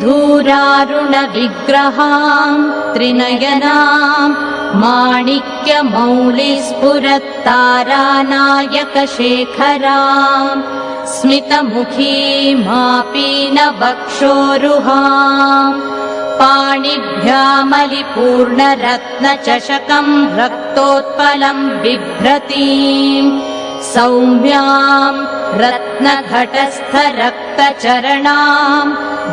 सिन्धूरारुणविग्रहां त्रिनयनां माणिक्यमौलिस्फुरत्तारानायकशेखरां स्मितमुखीमापीनवक्षोरुहां पाणिभ्यामलिपूर्णरत्नचषकं रक्तोत्पलं बिभ्रतीं सौम्यां रत्नघटस्थरक्तचरणां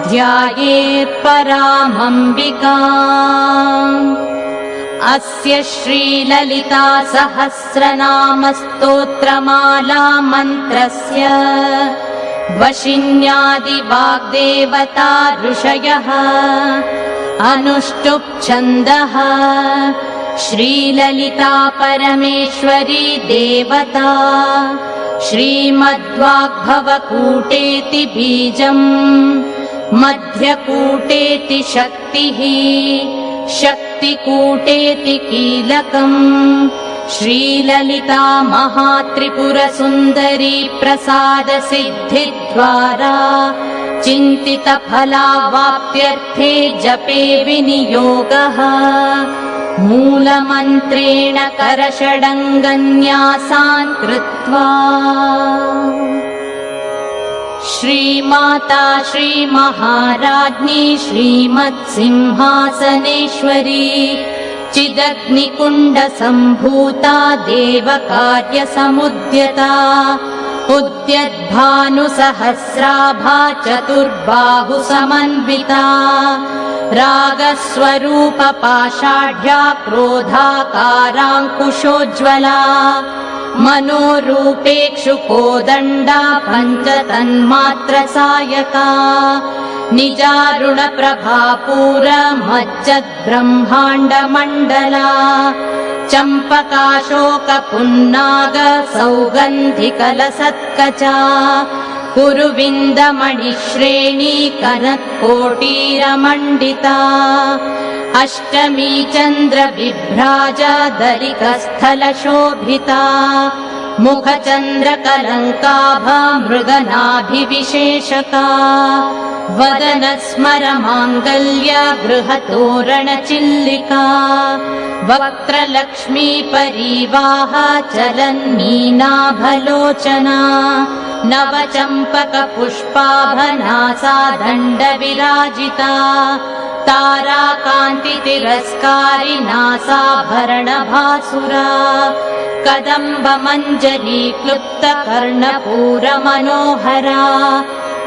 ध्यायेत्परामम्बिकाम्। अस्य श्रीललिता सहस्रनामस्तोत्रमाला मन्त्रस्य वशिन्यादिवाग्देवता ऋषयः अनुष्टुप् छन्दः श्रीललिता परमेश्वरी देवता श्रीमद्वाग्भवकूटेति बीजम् मध्यकूटेति शक्तिः शक्तिकूटेति कीलकम् श्रीललिता महात्रिपुरसुन्दरी प्रसादसिद्धिद्वारा चिन्तितफलावाप्त्यर्थे जपे विनियोगः मूलमन्त्रेण करषडङ्गन्यासान् कृत्वा। श्रीमाता श्रीमहाराज्ञी श्रीमत्सिंहासनेश्वरी चिदग्निकुण्डसम्भूता देवकार्यसमुद्यता उद्यद्भानुसहस्राभा चतुर्बाहुसमन्विता रागस्वरूपपाषाढ्या क्रोधाकाराङ्कुशोज्ज्वला मनोरूपेक्षुकोदण्डा पञ्चतन्मात्रसायका निजारुणप्रभापूरमज्जद्ब्रह्माण्डमण्डला चम्पकाशोकपुन्नाग सौगन्धिकलसत्कचा कुरुविन्दमणिश्रेणी कनत्कोटीरमण्डिता अष्टमी चन्द्रविभ्राजदलिकस्थलशोभिता मुखचन्द्रकलङ्काभा मृगनाभिविशेषका वदनस्मरमाङ्गल्य गृहतोरणचिल्लिका वक्त्रलक्ष्मी परीवाह चलन्मीनाभलोचना नवचम्पकपुष्पाभनासा दण्डविराजिता ताराकान्तितिरस्कारि नासाभरणभासुरा कदम्बमञ्जरी क्लुप्तकर्णपूरमनोहरा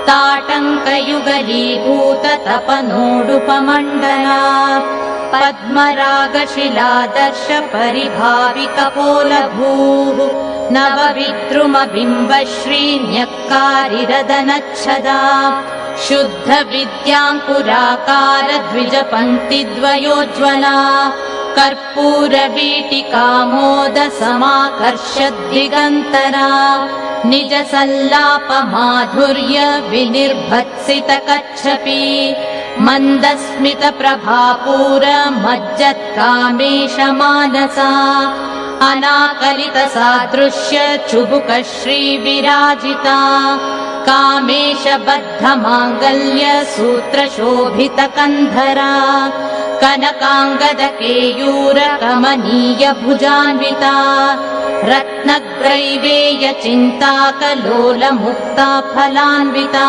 ताटङ्कयुगलीभूततपनोडुपमण्डला पद्मरागशिलादर्श परिभाविकपोलभूः नवविद्रुमबिम्बश्रीन्यक्कारिरदनच्छदा शुद्धविद्याङ्कुराकार द्विजपङ्क्तिद्वयोज्ज्वला कर्पूरवीटिकामोदसमाकर्षद्दिगन्तरा निजसल्लापमाधुर्य विनिर्भत्सितकच्छपी मन्दस्मितप्रभापूरमज्जत्कामेशमानसा अनाकलितसादृश्य चुबुकश्रीविराजिता कामेशबद्धमाङ्गल्य सूत्रशोभितकन्धरा कनकाङ्गदकेयूरकमनीयभुजान्विता रत्नग्रैवेयचिन्ताकलोलमुक्ता फलान्विता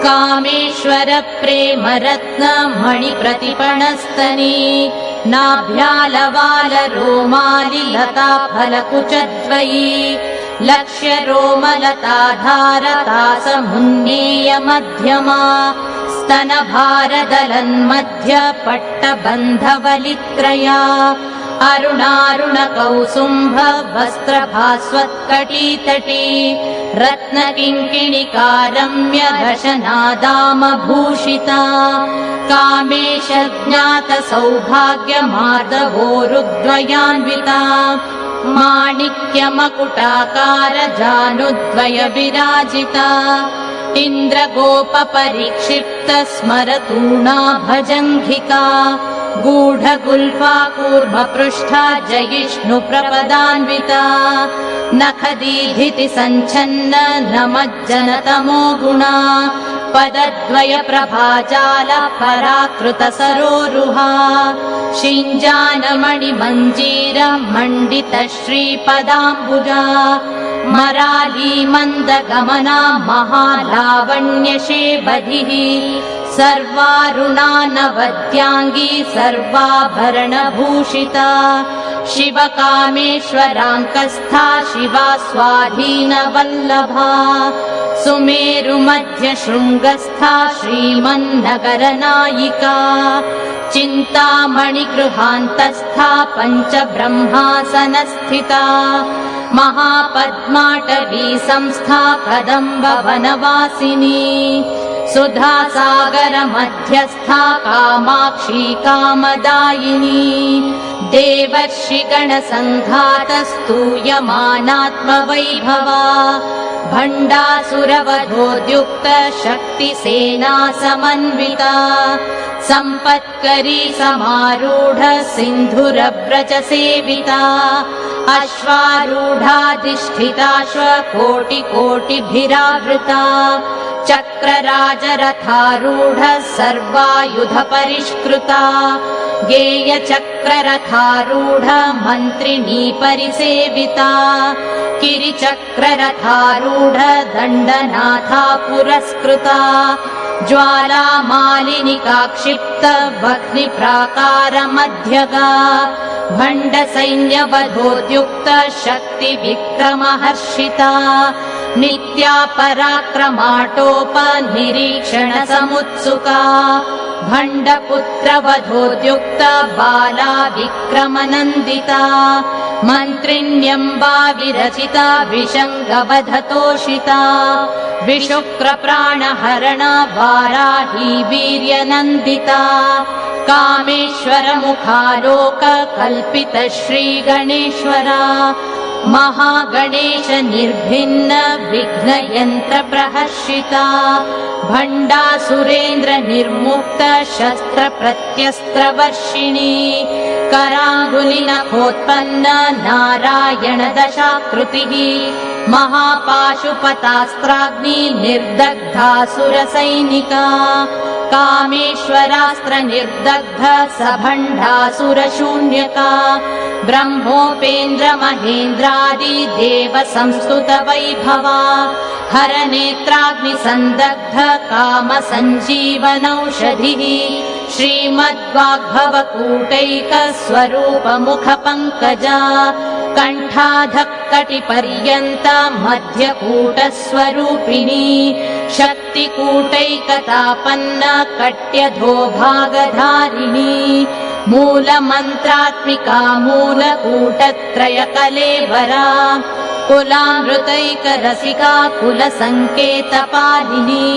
कामेश्वरप्रेमरत्नमणिप्रतिपणस्तनी नाभ्यालवालरोमालिलता फलकुचद्वयी लक्ष्यरोमलताधारतासमुन्नेयमध्यमा स्तनभारदलन्मध्यपट्टबन्धवलित्रया अरुणारुणकौसुम्भ वस्त्रभास्वत्कटीतटी रत्नकिङ्किणिकारम्य दशनादामभूषिता कामेशज्ञातसौभाग्यमार्दवोरुद्वयान्विता माणिक्यमकुटाकार जानुद्वयविराजिता इन्द्रगोपपरिक्षिप्त स्मरतूणा भजङ्घिका गूढगुल्फा कूर्मपृष्ठा जयिष्णुप्रपदान्विता नखदीधिति सञ्छन्न नमज्जनतमो गुणा पदद्वय प्रभाजाल पराकृत सरोरुहा शिञ्जानमणिमञ्जीर मण्डित श्रीपदाम्बुजा मराली मन्दगमना महालावण्यशेबधिः सर्वारुणा नवद्याङ्गी सर्वाभरणभूषिता शिवकामेश्वराङ्कस्था शिवा स्वाधीनवल्लभा सुमेरुमध्यशृङ्गस्था श्रीमन्नगरनायिका चिन्तामणिगृहान्तस्था पञ्चब्रह्मासनस्थिता महापद्माटवी संस्था कदम्बवनवासिनी सुधासागर मध्यस्था कामाक्षी कामदायिनी देवर्षिगणसङ्घातस्तूयमानात्मवैभवा भण्डासुरवधोद्युक्त शक्तिसेना समन्विता सम्पत्करी समारूढ सिन्धुरव्रज सेविता अश्वारूढाधिष्ठिताश्वकोटिकोटिभिरावृता चक्रराजरथारूढ सर्वायुध परिष्कृता गेयचक्ररथारूढ मन्त्रिणी परिसेविता गिरिचक्ररथारूढ दण्डनाथा पुरस्कृता ज्वालामालिनिका क्षिप्त वह्निप्राकारमध्यगा भण्डसैन्यवधोद्युक्त शक्तिविक्रमहर्षिता नित्या पराक्रमाटोपनिरीक्षण समुत्सुका भण्डपुत्रवधोद्युक्त बाला विक्रमनन्दिता मन्त्रिण्यम्बा विरचिता विशङ्गवधतोषिता विशुक्रप्राणहरण वाराही वीर्यनन्दिता कामेश्वर मुखालोक कल्पित श्रीगणेश्वरा महागणेश निर्भिन्न विघ्नयन्त्र प्रहर्षिता भण्डासुरेन्द्र निर्मुक्त शस्त्र प्रत्यस्त्रवर्षिणी कराङ्गुलिनखोत्पन्न नारायण दशाकृतिः महापाशुपतास्त्राग्नि निर्दग्धासुरसैनिका कामेश्वरास्त्र निर्दग्ध सभण्डासुरशून्यका ब्रह्मोपेन्द्र महेन्द्रादि देव संस्तुत वैभवा हरनेत्राग्निसन्दग्ध काम सञ्जीवनौषधिः श्रीमद्वाग्भवकूटैक स्वरूप मुख पङ्कजा कण्ठाधक्कटिपर्यन्त मध्यकूटस्वरूपिणी शक्तिकूटैकतापन्न कट्यधो भागधारिणी मूलमन्त्रात्मिका मूलकूटत्रयकलेवरा कुलामृतैकरसिका कुलसङ्केतपालिनी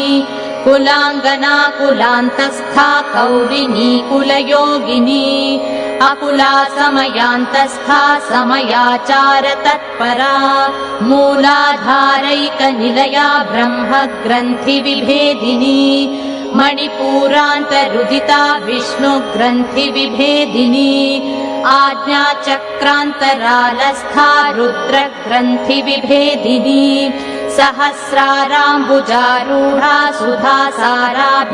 कुलाङ्गना कुलान्तस्था कौलिनी कुलयोगिनी अकुला समयान्तस्था समयाचार तत्परा मूलाधारैकनिलया ब्रह्मग्रन्थि विभेदिनी मणिपूरान्तरुदिता विष्णुग्रन्थि विभेदिनी आज्ञाचक्रान्तरालस्था रुद्रग्रन्थि विभेदिनी सहस्राराम्बुजारूढा सुधासाराभिवर्षिणी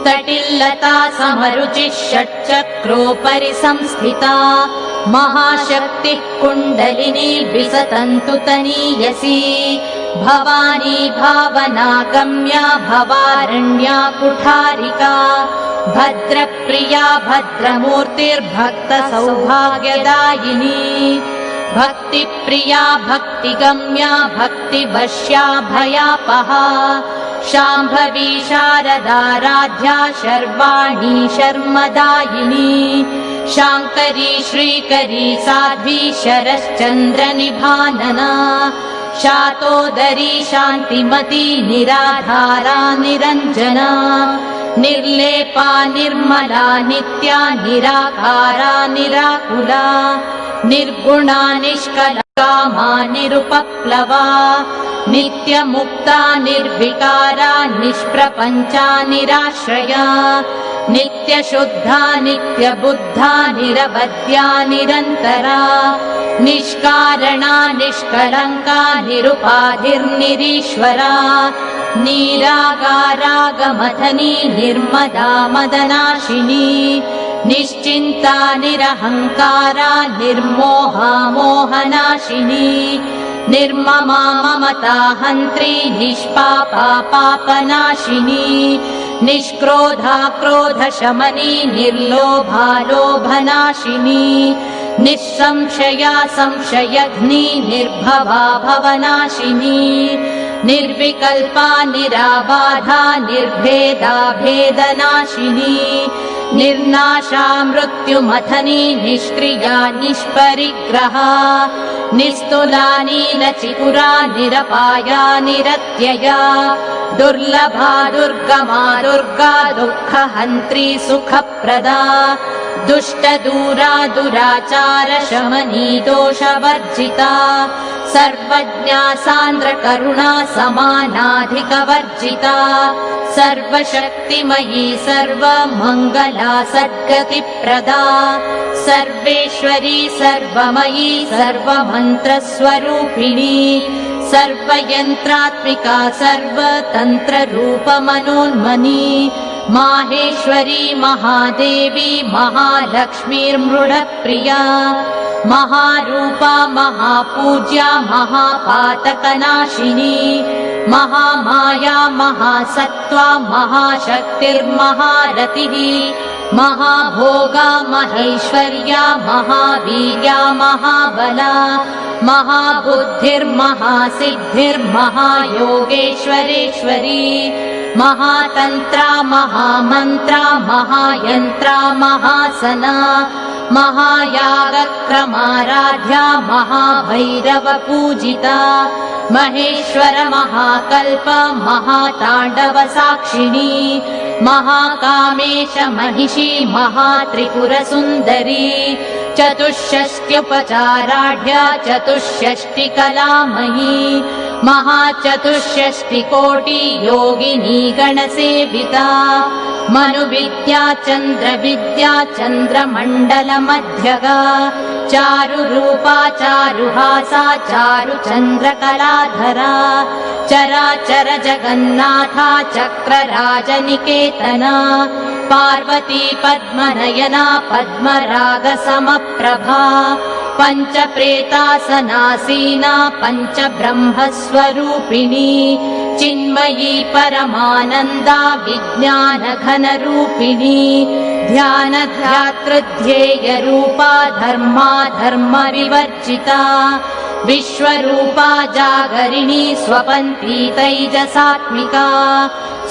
तटिल्लता समरुचिः षट्चक्रोपरि संस्थिता महाशक्तिः कुण्डलिनी विसतन्तु तनीयसी भवानी भावनागम्या भवारण्या कुठारिका भद्रप्रिया भद्रमूर्तिर्भक्तसौभाग्यदायिनी भक्तिप्रिया भक्तिगम्या भक्तिवश्या भयापहा शाम्भवी शारदाराध्या शर्वाणी शर्मदायिनी शाङ्करी श्रीकरी साध्वी शरश्चन्द्रनिभानना शातोदरी शान्तिमती निराधारा निरञ्जना निर्लेपा निर्मला नित्या निराकारा निराकुला निर्गुणा निष्कला कामा निरुपप्लवा नित्यमुक्ता निर्विकारा निष्प्रपञ्चा निराश्रया नित्यशुद्धा नित्यबुद्धा निरवद्या निरन्तरा निष्कारणा निष्कलङ्का निरुपाधिर्निरीश्वरा निरागारागमथनी निर्मदा मदनाशिनी निश्चिन्ता निरहङ्कारा निर्मोहा मोहनाशिनी निर्ममा ममता हन्त्री निष्पापा पापनाशिनी निष्क्रोधा क्रोधशमनी निर्लोभा लोभनाशिनी निःसंशया संशयघ्नी निर्भवा भवनाशिनी निर्विकल्पा निराबाधा निर्भेदा भेदनाशिनी निर्नाशा मृत्युमथनी निष्क्रिया निष्परिग्रहा निस्तुला नीलचिकुरा निरपाया निरत्यया दुर्लभा दुर्गमा दुर्गा दुःखहन्त्री सुखप्रदा दुष्टदूरा दुराचार शमनी दोषवर्जिता सर्वज्ञा सान्द्रकरुणा समानाधिकवर्जिता सर्वशक्तिमयी सर्वमङ्गला सद्गतिप्रदा सर्वेश्वरी सर्वमयी सर्वमन्त्रस्वरूपिणी सर्वयन्त्रात्मिका सर्वतन्त्ररूपमनोन्मनी माहेश्वरी महादेवी महालक्ष्मीर्मृडप्रिया महारूपा महापूज्या महापातकनाशिनी महामाया महासत्त्वा महाशक्तिर्महारतिः महाभोगा महेश्वर्या महावीर्या महाबला महाबुद्धिर्महासिद्धिर्महायोगेश्वरेश्वरी महातन्त्रा महामन्त्रा महायन्त्रा महासना महायागक्रमाराध्या महाभैरवपूजिता महेश्वर महाकल्प महाताण्डवसाक्षिणी महाकामेश महिषी महात्रिपुरसुन्दरी चतुष्षष्ट्युपचाराढ्या चतुष्षष्टिकलामयी महाचतुष्षष्टिकोटि योगिनी गणसेविता मनुविद्या चन्द्रविद्या चन्द्रमण्डलमध्यगा चारुरूपा चारुहासा चारुचन्द्रकलाधरा चराचर जगन्नाथा चक्रराजनिकेतना पार्वती पद्मनयना पद्मरागसमप्रभा पञ्चप्रेतासनासीना पञ्चब्रह्मस्वरूपिणी चिन्मयी परमानन्दा विज्ञानघनरूपिणी ध्यानध्यातृध्येयरूपा धर्मा धर्मविवर्जिता विश्वरूपा जागरिणी स्वपन्ती तैजसात्मिका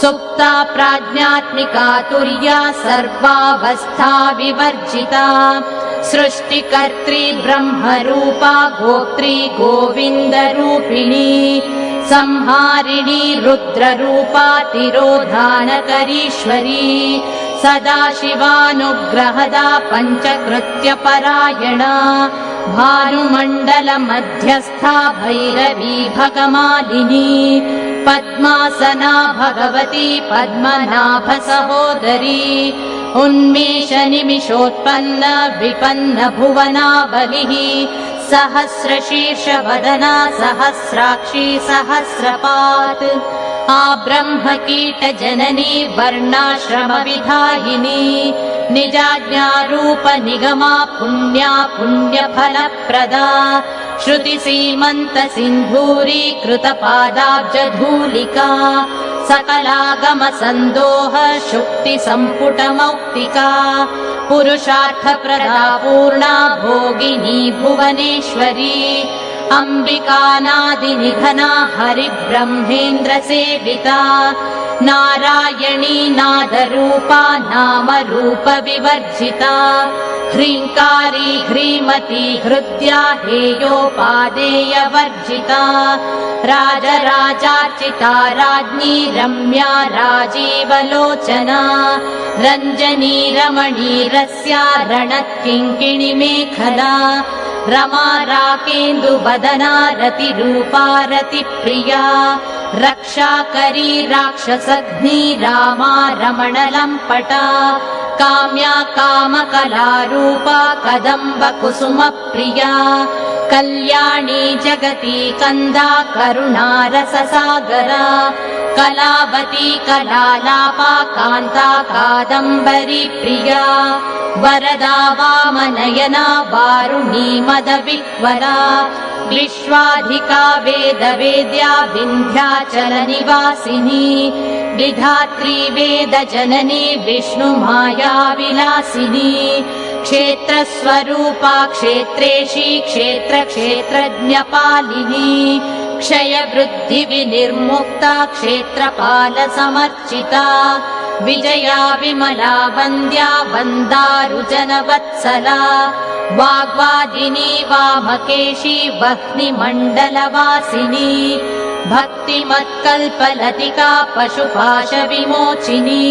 सुप्ता प्राज्ञात्मिका तुर्या सर्वावस्था विवर्जिता सृष्टिकर्त्री ब्रह्मरूपा गोत्री गोविन्दरूपिणी संहारिणी रुद्ररूपा तिरोधानकरीश्वरी सदाशिवानुग्रहदा पञ्चकृत्यपरायणा भानुमण्डलमध्यस्था भैरवी भगमालिनी पद्मासना भगवती पद्मनाभसहोदरी उन्मेषनिमिषोत्पन्न विपन्न भुवनावलिः सहस्रशीर्षवदना सहस्राक्षी सहस्रपात् आब्रह्मकीटजननी वर्णाश्रमविधायिनी निजाज्ञारूप निगमा पुण्या पुण्यफलप्रदा श्रुतिसीमन्त सिन्धूरी कृतपादाब्जधूलिका सकलागम सन्दोह शुक्ति सम्पुटमौक्तिका पुरुषार्थप्रदा पूर्णा भोगिनी भुवनेश्वरी अम्बिकानादिनिधना हरिब्रह्मेन्द्रसेविता नारायणी नादरूपा नामरूपविवर्जिता ह्रीङ्कारी ह्रीमती हृद्या हेयोपादेयवर्जिता राजराजार्चिता राज्ञी रम्या राजीवलोचना रञ्जनी रमणीरस्या रणत्किङ्किणिमेखला रमा राकेन्दुवदना रतिरूपा रतिप्रिया रक्षाकरी राक्षसघ्नी रामा रमणलम्पटा काम्या कामकलारूपा कदम्बकुसुमप्रिया कल्याणी जगती कन्दा करुणारससागरा कलावती कलालापा कान्ता कादम्बरी प्रिया वरदा वामनयना वारुणी मदविह्वला विश्वाधिका वेदवेद्या विन्ध्याचलनिवासिनी विधात्री वेदजननी विष्णुमाया विलासिनी क्षेत्रस्वरूपा क्षेत्रेशी क्षेत्रक्षेत्रज्ञपालिनी क्षयवृद्धिविनिर्मुक्ता क्षेत्रपालसमर्चिता विजया विमला वन्द्या वन्दारुजनवत्सला वाग्वादिनी वामकेशी वह्निमण्डलवासिनी भक्तिमत्कल्पलतिका पशुपाशविमोचिनी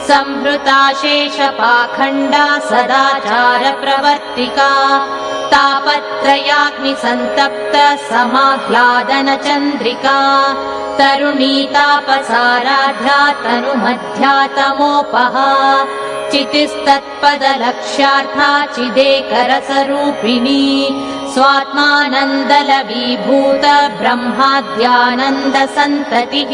संहृता शेषपाखण्डा सदाचारप्रवर्तिका तापत्रयाग्निसन्तप्त समाह्लादनचन्द्रिका तरुणी तापसाराध्या तनुमध्या तमोपहा चितिस्तत्पदलक्ष्यार्था चिदेकरसरूपिणी स्वात्मानन्दलवीभूत ब्रह्माद्यानन्दसन्ततिः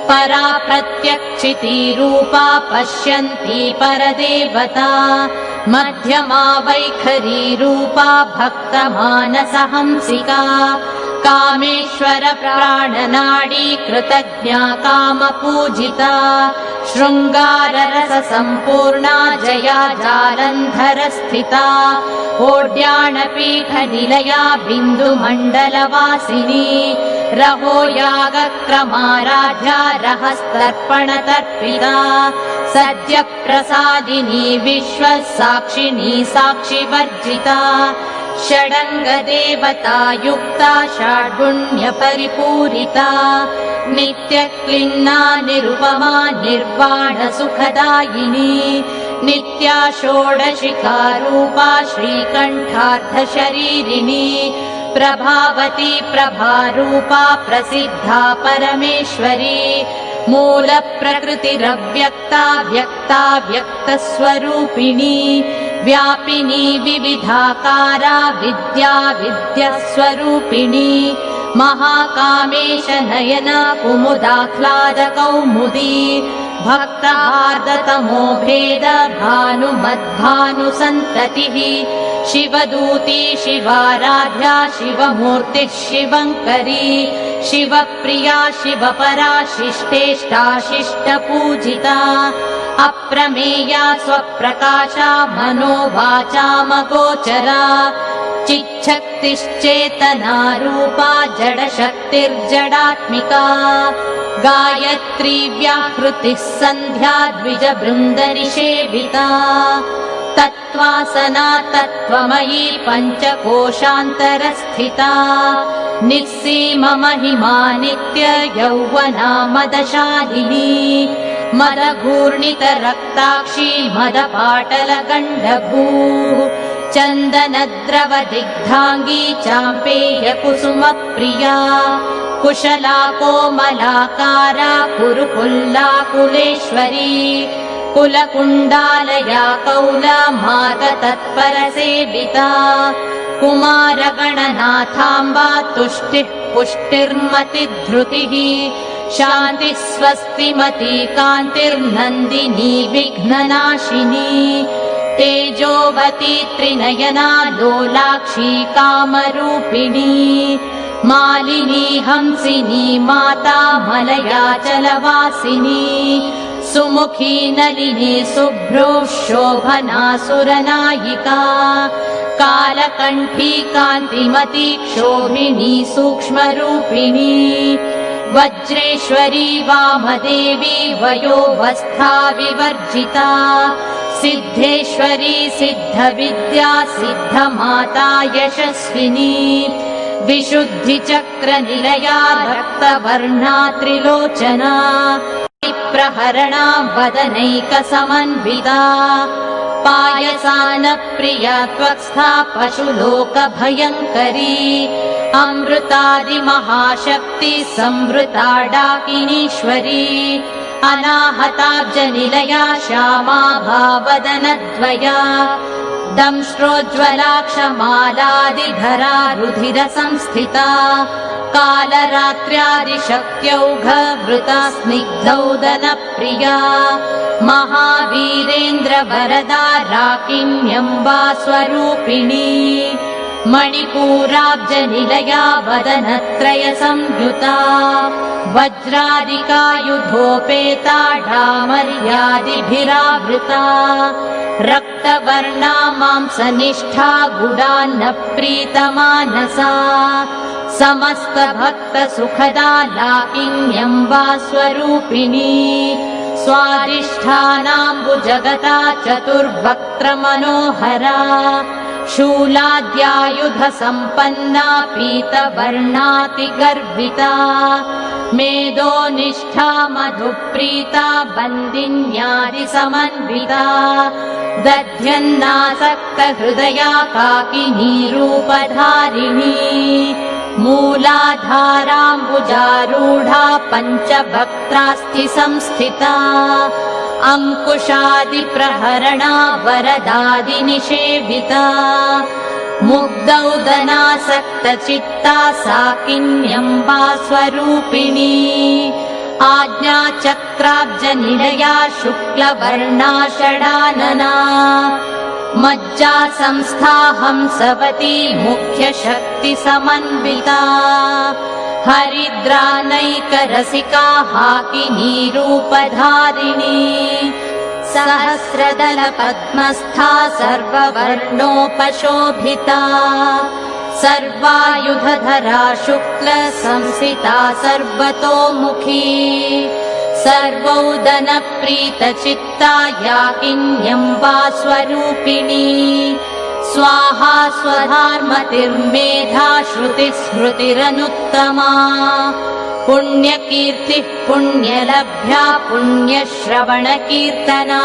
परा प्रत्यक्षितिरूपा पश्यन्ती परदेवता मध्यमा वैखरीरूपा भक्तमानसहंसिका कामेश्वर प्राणनाडी कृतज्ञा कामपूजिता शृङ्गाररससम्पूर्णा जया जालन्धरस्थिता ओड्याणपीठनिलया बिन्दुमण्डलवासिनी रहो यागक्रमाराध्या रहस्तर्पणतर्पिता सद्यप्रसादिनी विश्वसाक्षिणी साक्षिवर्जिता षडङ्गदेवतायुक्ता षड्गुण्यपरिपूरिता नित्यक्लिन्ना निरुपमा निर्वाणसुखदायिनी नित्या षोडशिकारूपा श्रीकण्ठार्धशरीरिणी प्रभावती प्रभारूपा प्रसिद्धा परमेश्वरी मूलप्रकृतिरव्यक्ता व्यक्ता व्यक्तस्वरूपिणी व्यापिनी विविधाकारा विद्या विद्यास्वरूपिणी महाकामेश नयन कुमुदाह्लादकौमुदी भक्तहार्दतमो भेद भानुमद्भानुसन्ततिः शिवदूती शिवाराध्या शिवमूर्तिः शिवङ्करी शिवप्रिया शिवपरा शिष्टेष्टा शिष्टपूजिता अप्रमेया स्वप्रकाशा मनोवाचामगोचरा चिच्छक्तिश्चेतना रूपा जडशक्तिर्जडात्मिका गायत्री व्याहृतिः सन्ध्या द्विजबृन्दनिषेविता तत्त्वासना तत्त्वमयी पञ्चकोशान्तरस्थिता निःसीममहिमा नित्य यौवना मदशालिनी मदघूर्णितरक्ताक्षी मदपाटलगण्डभूः चन्दनद्रवदिग्धाङ्गी चाम्पेयकुसुमप्रिया कुशला कोमलाकारा कुरुकुल्लाकुलेश्वरी कुलकुण्डालया कौलमागतत्परसेविता कुमारगणनाथाम्बा तुष्टिः पुष्टिर्मतिधृतिः शान्तिः स्वस्तिमती कान्तिर्नन्दिनी विघ्ननाशिनी तेजोवती त्रिनयना लोलाक्षी कामरूपिणी मालिनी हंसिनी माता मलयाचलवासिनी सुमुखी नलिनी शुभ्रो शोभना सुरनायिका कालकण्ठी कान्तिमती क्षोभिनी सूक्ष्मरूपिणी वज्रेश्वरी वामदेवी वयोवस्था विवर्जिता सिद्धेश्वरी सिद्धविद्या सिद्धमाता यशस्विनी विशुद्धिचक्रनिलया रक्तवर्णा त्रिलोचना प्रहरणा वदनैकसमन्विता पायसानप्रिया त्वक्स्था पशुलोकभयङ्करी अमृतादिमहाशक्ति संवृता डाकिनीश्वरी अनाहताब्जनिलया श्यामा भावदनद्वया दंष्ट्रोज्ज्वलाक्षमालादिधरा रुधिरसंस्थिता कालरात्र्यादिशक्त्यौघवृता स्निग्धौदनप्रिया महावीरेन्द्रवरदा राकिन्यम्बा स्वरूपिणी मणिपूराब्जनिलया वदनत्रयसंयुता वज्रादिकायुधोपेता डामर्यादिभिरावृता रक्तवर्णा मांसनिष्ठा गुडान्नप्रीतमानसा समस्तभक्तसुखदा लाकिन्यम्बा स्वरूपिणी स्वादिष्ठानाम्बुजगता चतुर्वक्त्रमनोहरा शूलाद्यायुधसम्पन्ना पीतवर्णातिगर्विता मेधोनिष्ठा मधुप्रीता बन्दिन्यादिसमन्विता दध्यन्नासक्तहृदया काकिनीरूपधारिणी मूलाधाराम्बुजारूढा पञ्चवक्त्रास्ति संस्थिता अङ्कुशादिप्रहरणा वरदादिनिषेविता मुग्धौदनासक्तचित्ता साकिन्यम्बा स्वरूपिणी आज्ञाचक्राब्जनिलया शुक्लवर्णा षडानना मज्जा संस्था हंसवती मुख्यशक्तिसमन्विता हरिद्रानैकरसिका हाकिनीरूपधारिणी सहस्रदलपद्मस्था सर्ववर्णोपशोभिता सर्वायुधधरा शुक्लसंसिता सर्वतोमुखी सर्वौदनप्रीतचित्ता याकिन्यम्बा स्वरूपिणी स्वाहा स्वधार्मतिर्मेधा श्रुतिस्मृतिरनुत्तमा पुण्यकीर्तिः पुण्यलभ्या पुण्यश्रवणकीर्तना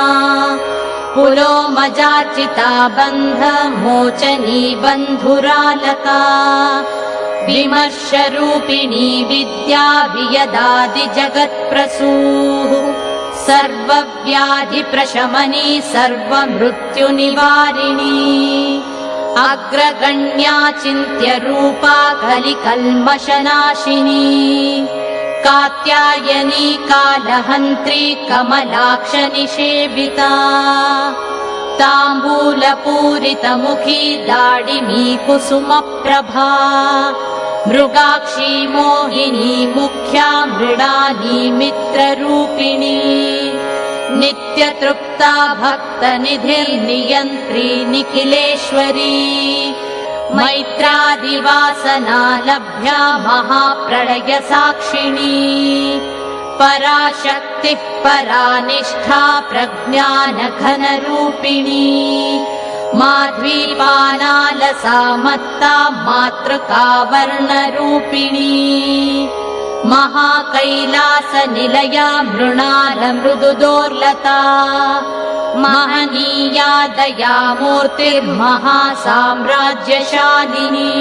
पुलोमजार्चिता बन्धमोचनी बन्धुरालका विमर्शरूपिणी विद्या वियदादिजगत्प्रसूः सर्वव्याधिप्रशमनी सर्वमृत्युनिवारिणी अग्रगण्या चिन्त्यरूपा कलिकल्मषनाशिनी कात्यायनी कालहन्त्री कमलाक्षनिषेविता ताम्बूलपूरितमुखी दाडिमी कुसुमप्रभा मृगाक्षी मोहिनी मुख्या मृडानी मित्ररूपिणी नित्यतृप्ता भक्तनिधिर्नियन्त्री निखिलेश्वरी मैत्रादिवासना लभ्या महाप्रलयसाक्षिणी पराशक्तिः परानिष्ठा प्रज्ञानघनरूपिणी माध्वीपानालसा मत्ता मातृकावर्णरूपिणी महाकैलासनिलया मृणालमृदुदोर्लता महनीया दयामूर्तिर्महासाम्राज्यशालिनी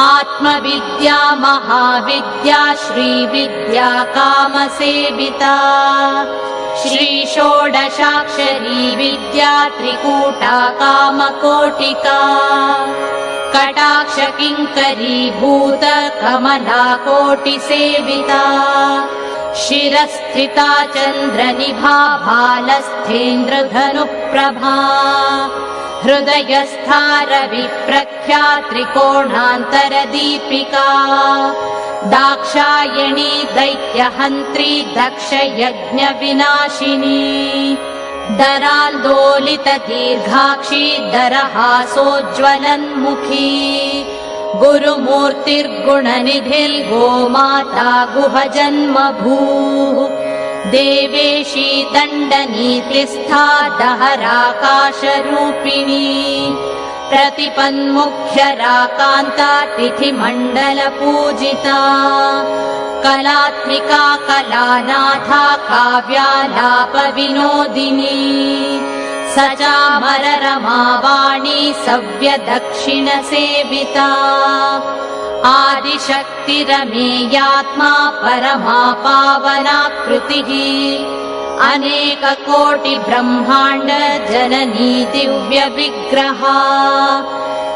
आत्मविद्या महाविद्या श्रीविद्या कामसेविता श्रीषोडशाक्षरी विद्या त्रिकूटा कामकोटिका कटाक्षकिङ्करीभूत कमला कोटिसेविता शिरस्थिता चन्द्रनिभा भालस्थेन्द्रधनुप्रभा हृदयस्था रविप्रख्या त्रिकोणान्तरदीपिका दाक्षायणी दैत्यहन्त्री दक्षयज्ञविनाशिनी दरान्दोलितदीर्घाक्षी दरहासोज्ज्वलन्मुखी गुरुमूर्तिर्गुणनिधिर्गोमाता गुहजन्मभूः देवेशी दण्डनीतिस्था दहराकाशरूपिणी प्रतिपन्मुख्यराकान्ता तिथिमण्डलपूजिता कलात्मिका कलानाथा काव्यालापविनोदिनी सचामररमावाणी सव्यदक्षिणसेविता आदिशक्तिरमेयात्मा परमा पावनाकृतिः अनेककोटिब्रह्माण्ड जननी दिव्यविग्रहा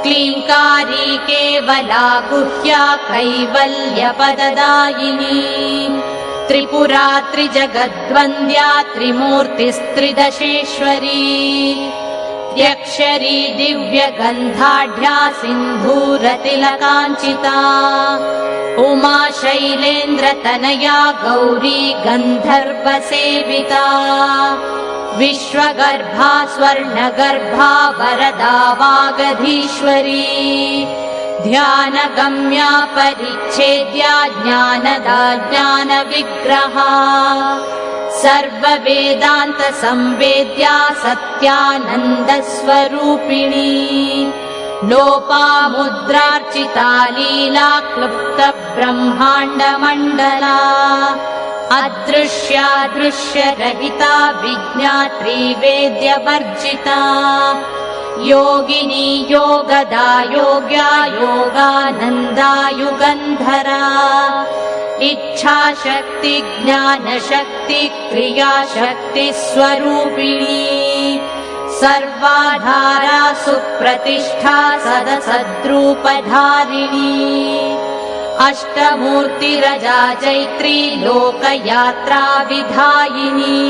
क्लींकारी केवला गुह्या कैवल्यपददायिनी त्रिपुरा त्रिजगद्वन्द्या त्रिमूर्तिस्त्रिदशेश्वरी यक्षरी दिव्यगन्धाढ्या सिन्धूरतिलकाञ्चिता उमा शैलेन्द्रतनया गौरी गन्धर्वसेविता विश्वगर्भा स्वर्णगर्भा वरदा वागधीश्वरी ध्यानगम्या परिच्छेद्या ज्ञानदा ज्ञानविग्रहा सर्ववेदान्तसंवेद्या सत्यानन्दस्वरूपिणी लोपामुद्रार्चिता लीला क्लुप्तब्रह्माण्डमण्डला अदृश्या दृश्यरहिता विज्ञात्री वेद्यवर्जिता योगिनी योगदा योग्या योगानन्दा युगन्धरा इच्छाशक्ति ज्ञानशक्ति क्रियाशक्ति स्वरूपिणी सर्वाधारा सुप्रतिष्ठा सदसद्रूपधारिणी अष्टमूर्तिरजा जैत्री लोकयात्रा विधायिनी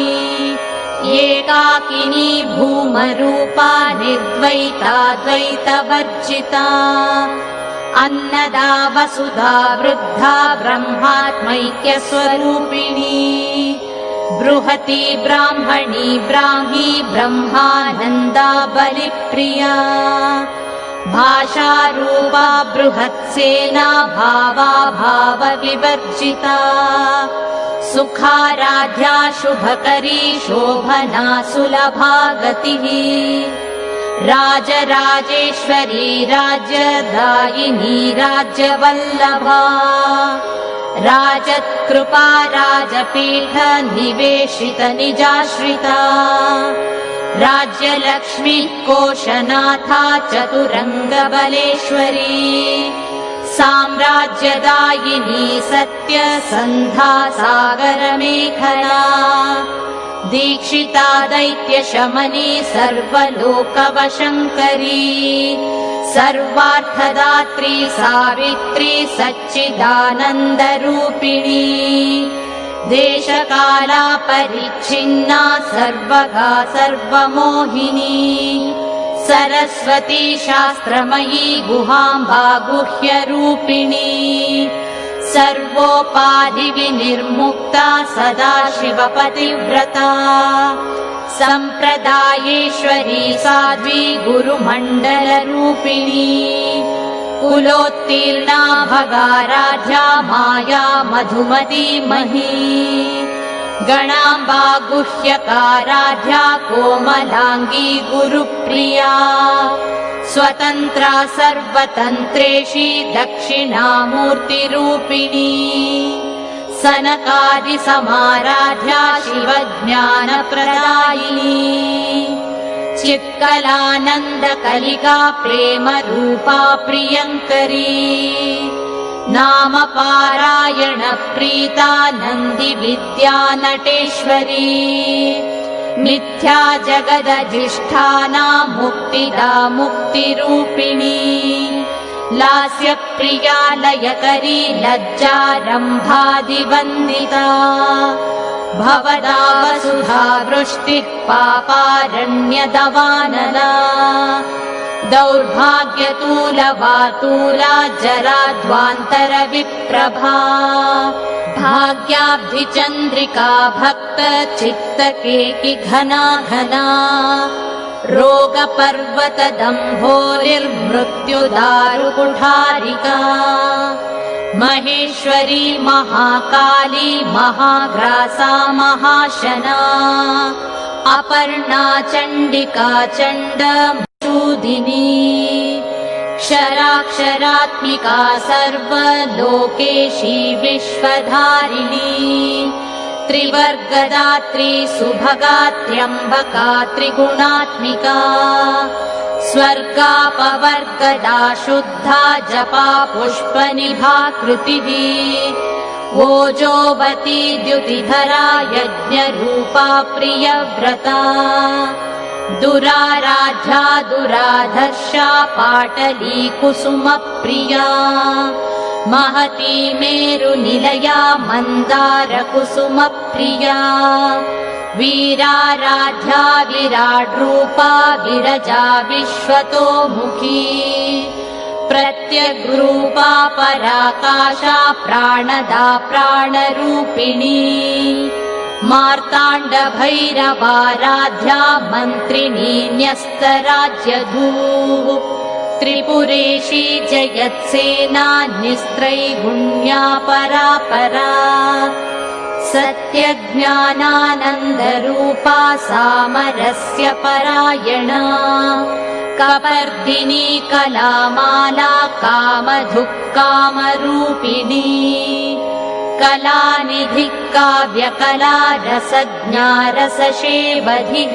एकाकिनी भूमरूपा निर्द्वैता द्वैतवर्जिता अन्नदा वसुधा वृद्धा ब्रह्मात्मैक्यस्वरूपिणी बृहती ब्राह्मणी ब्राह्मी ब्रह्मानन्दा बलिप्रिया भाषारूपा बृहत्सेना भावा भावविवर्जिता सुखाराध्या शुभकरी शोभना सुलभा गतिः राजराजेश्वरी राज्यदायिनी राज्यवल्लभा राजत्कृपा राजपीठ निवेशित निजाश्रिता राज्यलक्ष्मी कोशनाथा चतुरङ्गबलेश्वरी साम्राज्यदायिनी सत्यसन्धा सागरमेखला दीक्षिता दैत्यशमनी सर्वलोकवशङ्करी सर्वार्थदात्री सावित्री सच्चिदानन्दरूपिणी देशकाला परिच्छिन्ना सर्वगा सर्वमोहिनी सरस्वती शास्त्रमयी गुहाम्बा गुह्यरूपिणी सर्वोपाधिविनिर्मुक्ता सदाशिवपतिव्रता सम्प्रदायेश्वरी साध्वी गुरुमण्डलरूपिणी कुलोत्तीर्णा भगाराध्या माया मधुमती मही गणाम्बा गुह्यकाराध्या कोमलाङ्गी गुरुप्रिया स्वतन्त्रा सर्वतन्त्रेशी दक्षिणामूर्तिरूपिणी सनकादिसमाराध्या शिवज्ञानप्रदायिनी चित्कलानन्दकलिका प्रेमरूपा प्रियङ्करी नामपारायण प्रीता नन्दिविद्या नटेश्वरी मिथ्या जगदधिष्ठाना मुक्तिदा मुक्तिरूपिणी लास्यप्रिया लयकरी लज्जारम्भादिवन्दिता भवदा वसुधा वृष्टिः पापारण्यदवानला दौर्भाग्यतूलवातूला जराध्वान्तरविप्रभा भाग्याब्धिचन्द्रिका भक्तचित्तकेकि घना घना रोगपर्वतदम्भोलिर्मृत्युदारुकुठारिका महेश्वरी महाकाली महाग्रासा महाशना अपर्णा चण्डिका चण्डमूदिनी क्षराक्षरात्मिका सर्वलोकेशी विश्वधारिणी त्रिवर्गदात्री सुभगा त्र्यम्बका त्रिगुणात्मिका स्वर्गापवर्गदा शुद्धा जपा पुष्पनिभा कृतिः ओजोवती द्युतिधरा यज्ञरूपा प्रियव्रता दुराराध्या दुराधर्षा पाटली कुसुमप्रिया महती मेरुनिलया मन्दारकुसुमप्रिया वीराराध्या विराड्रूपा विरजा विश्वतोमुखी प्रत्यग्रूपा पराकाशा प्राणदा प्राणरूपिणी मार्ताण्डभैरवाराध्या मन्त्रिणी न्यस्तराज्यधूः त्रिपुरेशी जयत्सेना निस्त्रैगुण्या परापरा सत्यज्ञानानन्दरूपा सामरस्य परायणा कपर्दिनी कलामाला कामधुक्कामरूपिणी कलानिधिः काव्यकला रसज्ञा रसशेवधिः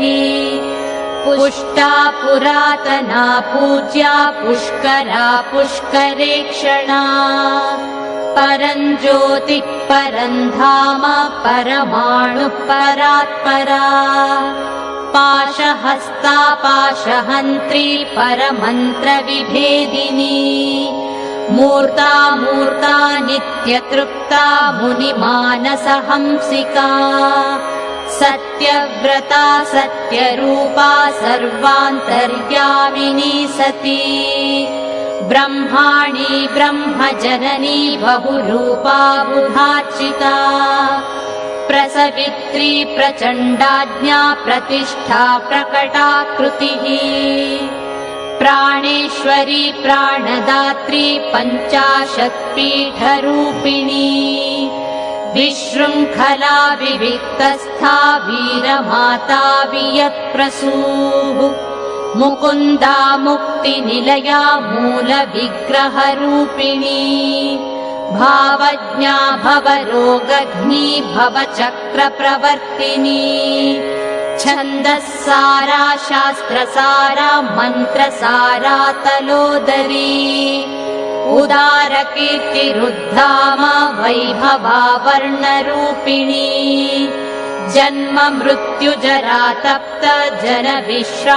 पुष्टा पुरातना पूज्या पुष्करा पुष्करेक्षणा परञ्ज्योतिः परन्धाम परमाणुः परात्परा पाशहस्ता पाशहन्त्री परमन्त्रविभेदिनी मूर्ता मूर्ता नित्यतृप्ता मुनिमानसहंसिका सत्यव्रता सत्यरूपा सर्वान्तर्यामिनी सती ब्रह्माणी ब्रह्मजननी बहुरूपा बुधार्चिता प्रसवित्री प्रचण्डाज्ञा प्रतिष्ठा प्रकटाकृतिः प्राणेश्वरी प्राणदात्री पञ्चाशत्पीठरूपिणी विशृङ्खला विविक्तस्था वीरमाता वियत्प्रसूः मुकुन्दा मुक्तिनिलया मूलविग्रहरूपिणी भावज्ञा भवरोगघ्नी भवचक्रप्रवर्तिनी छन्दस्सारा शास्त्रसारा मन्त्रसारा तलोदरी उदारकीर्तिरुद्धाम वैभवा वर्णरूपिणी जन्म मृत्युजरा तप्त जनविश्रान्तिदायिनी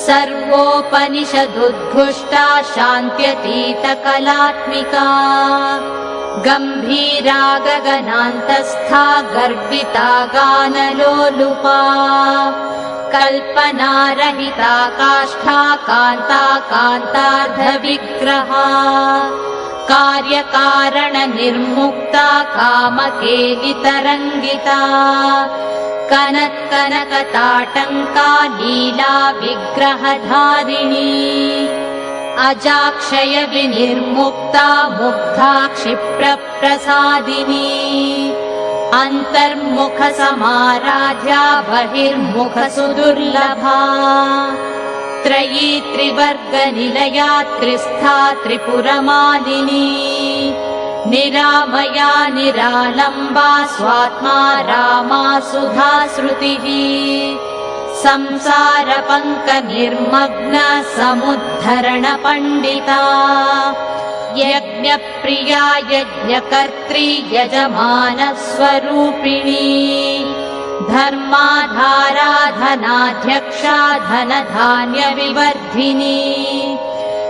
सर्वोपनिषदुद्घुष्टा शान्त्यतीतकलात्मिका गम्भीरा गगनान्तस्था गर्विता गानलोलुपा कल्पनारहिता काष्ठा कान्ता कान्तार्धविग्रहा कार्यकारणनिर्मुक्ता कामकेलितरङ्गिता कनत्कनकताटङ्का लीला विग्रहधारिणी अजाक्षय विनिर्मुक्ता मुग्धा क्षिप्रप्रसादिनी अन्तर्मुखसमाराध्या बहिर्मुखसुदुर्लभा त्रयी त्रिवर्गनिलया त्रिस्था त्रिपुरमालिनी निरामया निरालम्बा स्वात्मा रामा सुधाश्रुतिः संसारपङ्कनिर्मग्न समुद्धरणपण्डिता यज्ञप्रिया यज्ञकर्त्री यजमानस्वरूपिणी धर्माधारा धनाध्यक्षा धनधान्यविवर्धिनी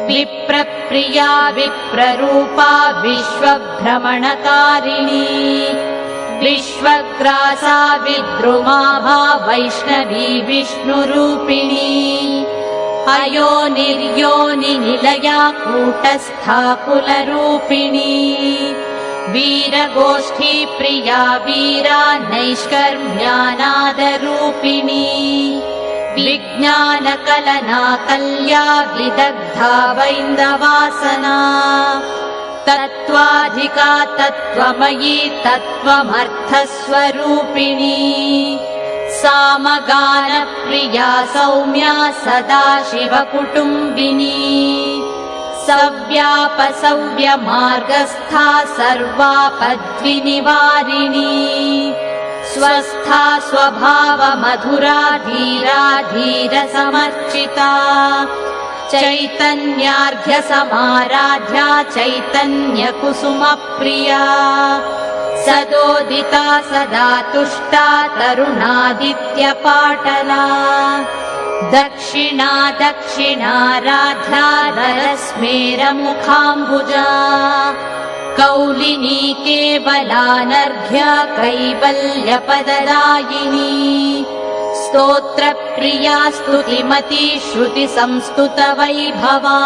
विप्रप्रिया विप्ररूपा विश्वभ्रमणकारिणी विश्वग्रासा विद्रुमाभा वैष्णवी विष्णुरूपिणी अयोनिर्योनिनिलया कूटस्था कुलरूपिणी वीरगोष्ठी प्रिया वीरा नैष्कर्म्यानादरूपिणी विज्ञानकलना कल्या विदग्धा वैन्दवासना तत्त्वाधिका तत्त्वमयी तत्त्वमर्थस्वरूपिणी सामगानप्रिया सौम्या सदाशिवकुटुम्बिनी सव्यापसव्यमार्गस्था सर्वापद्विनिवारिणी स्वस्था स्वभावमधुरा धीरा धीरसमर्चिता चैतन्यार्घ्यसमाराध्या चैतन्यकुसुमप्रिया सदोदिता सदा तुष्टा तरुणादित्यपाटला दक्षिणा दक्षिणाराध्या नरस्मेरमुखाम्बुजा कौलिनी केवलानर्घ्य कैवल्यपददायिनी स्तोत्रप्रिया स्तुतिमती श्रुतिसंस्तुतवैभवा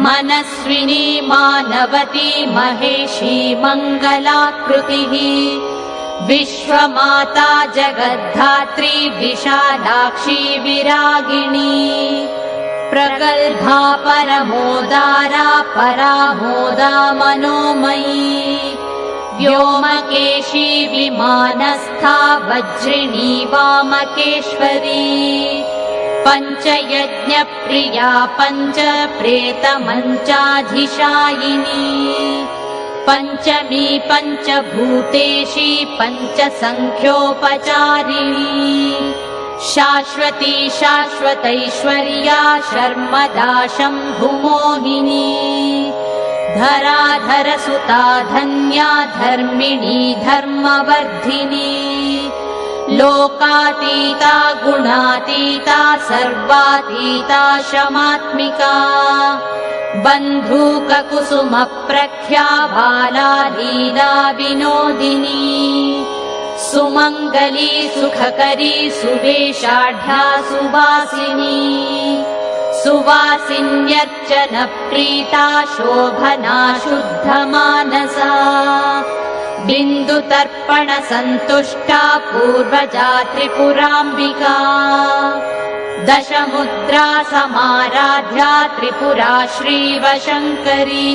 मनस्विनी मानवती महेशी मङ्गलाकृतिः विश्वमाता जगद्धात्री विशालाक्षी विरागिणी प्रगल्भा परमोदारा परामोदा मनोमयी व्योमकेशी विमानस्था वज्रिणी वामकेश्वरी पञ्चयज्ञप्रिया पञ्चप्रेतमञ्चाधिशायिनी पञ्चमी पञ्चभूतेशी पञ्चसङ्ख्योपचारिणी शाश्वती शाश्वतैश्वर्या शर्मदा शम्भुमोहिनी धराधरसुता धन्या धर्मिणी धर्मवर्धिनी लोकातीता गुणातीता सर्वातीता शमात्मिका बन्धूककुसुमप्रख्या बाला लीला विनोदिनी सुमङ्गली सुखकरी सुवेशाढ्या सुवासिनी सुवासिन्यर्चनप्रीता शोभना शुद्धमानसा बिन्दुतर्पणसन्तुष्टा पूर्वजा त्रिपुराम्बिका दशमुद्रा समाराध्या त्रिपुरा श्रीवशङ्करी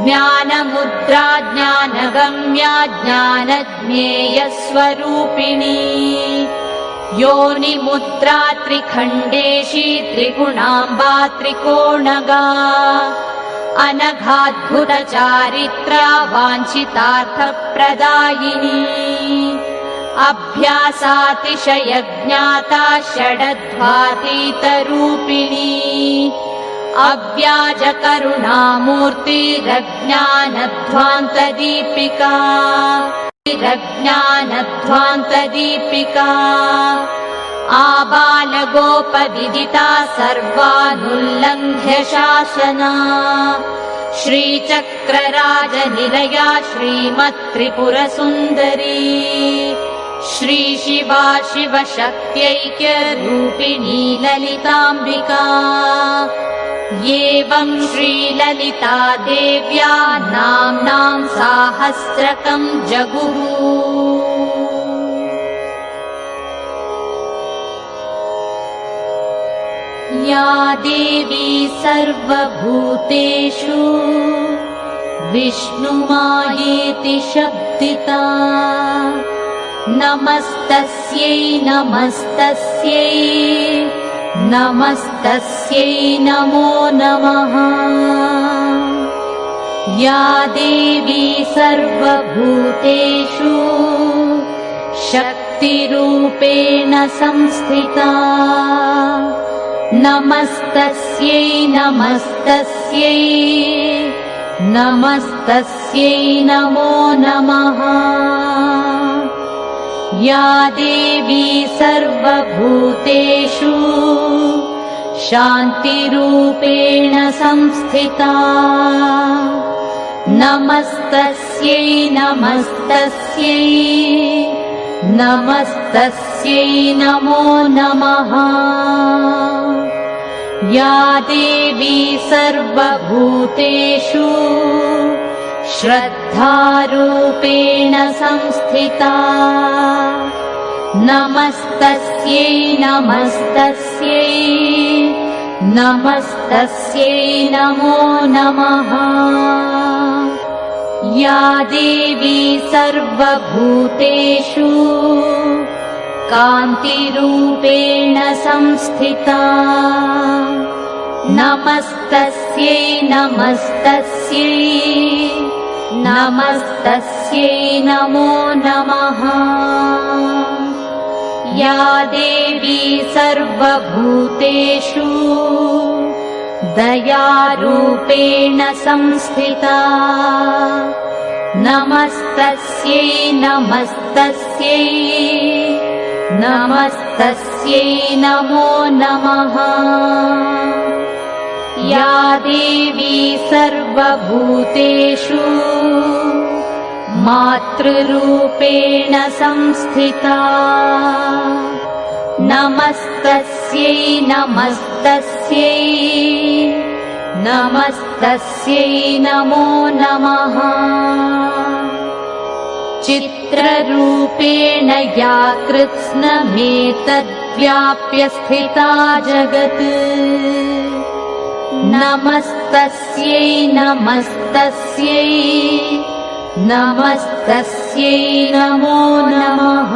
ज्ञानमुद्रा ज्ञानगम्या ज्ञानज्ञेयस्वरूपिणी योनिमुद्रा त्रिखण्डेशी त्रिगुणाम्बा त्रिकोणगा अनघाद्भुतचारित्रा वाञ्छितार्थप्रदायिनी अभ्यासातिशयज्ञाता षडध्वातीतरूपिणी अव्याजकरुणामूर्तिरज्ञानध्वान्तदीपिका आबालगोपविदिता सर्वानुल्लङ्घ्य शासना श्रीचक्रराजनिलया श्रीमत्त्रिपुरसुन्दरी श्रीशिवा शिवशक्त्यैक्यरूपिणी ललिताम्बिका एवं श्रीललिता देव्या नाम्नां साहस्रकं जगुः या देवी सर्वभूतेषु विष्णुमायेति शब्दिता नमस्तस्यै नमस्तस्यै नमस्तस्यै नमो नमः या देवी सर्वभूतेषु शक्तिरूपेण संस्थिता नमस्तस्यै नमस्तस्यै नमस्तस्यै नमो नमः या देवी सर्वभूतेषु शान्तिरूपेण संस्थिता नमस्तस्यै नमस्तस्यै नमस्तस्यै नमो नमः या देवी सर्वभूतेषु श्रद्धारूपेण संस्थिता नमस्तस्यै नमस्तस्यै नमस्तस्यै नमो नमः या देवी सर्वभूतेषु कान्तिरूपेण संस्थिता नमस्तस्यै नमस्तस्यै नमस्तस्यै नमो नमः या देवी सर्वभूतेषु दयारूपेण संस्थिता नमस्तस्यै नमस्तस्यै नमस्तस्यै नमो नमः या देवी सर्वभूतेषु मातृरूपेण संस्थिता नमस्तस्यै नमस्तस्यै नमस्तस्यै नमो नमः चित्ररूपेण या कृत्स्नमेतद्व्याप्य स्थिता जगत् नमस्तस्यै नमस्तस्यै नमस्तस्यै नमो नमः